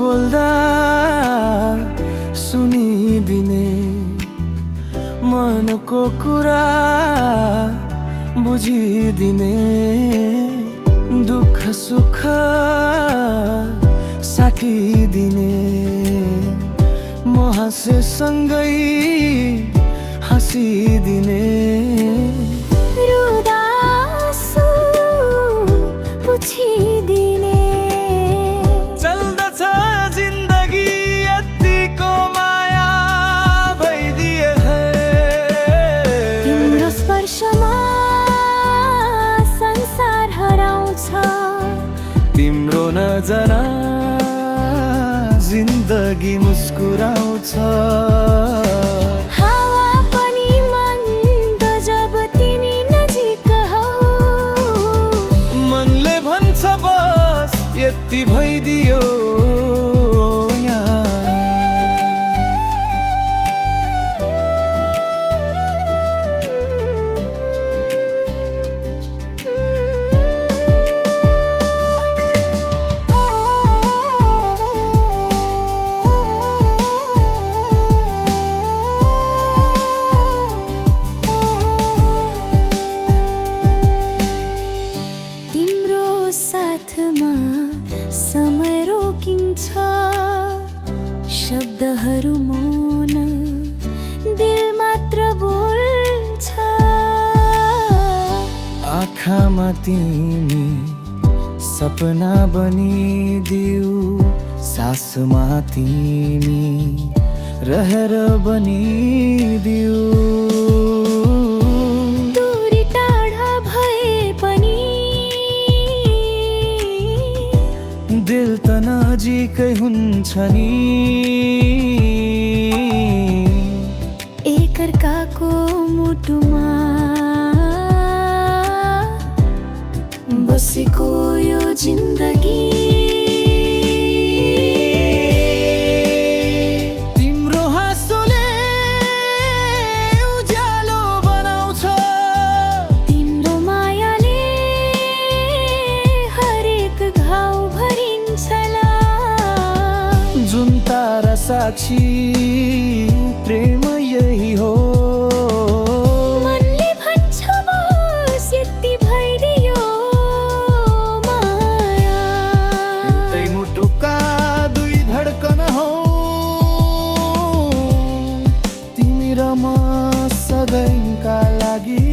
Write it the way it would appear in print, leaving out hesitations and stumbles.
बोल्दा सुनिदिने, मनको कुरा बुझिदिने, दुःख सुख साटिदिने, म हाँसेसँगै हाँसिदिने, रुँदा आँसु पुछिदिने। चल्दछ जिन्दगी यतिको माया भइदिए है, तिम्रो स्पर्शमा संसार हराउँछ, तिम्रो नजना जिन्दगी मुस्कुराउँछ। हावा पनि मन्द जब तिमी नजिक हौ, मनले भन्छ बस यति भइदियो यहाँ। तिम्रो साथमा समय रोकिन्छ, शब्दहरू मौन, दिल मात्र बोल्छ। आँखामा तिमी सपना बनिदिऊ, सासमा तिमी रहेर बनिदिऊ। दूरी टाढा भए पनि दिल त नजिकै हुन्छ नि, एकअर्काको मुटुमा बसेको यो जिन्दगी। तिम्रो हाँसोले उज्यालो बनाउँछ, तिम्रो मायाले हरेक घाउ भरिन्छला। जुन तारा साक्षी प्रेम यही हो, मनले भन्छ बस यति भइदियो माया। एउटै मुटुका दुई धड्कन हौ, तिमी र म सधैँका लागि।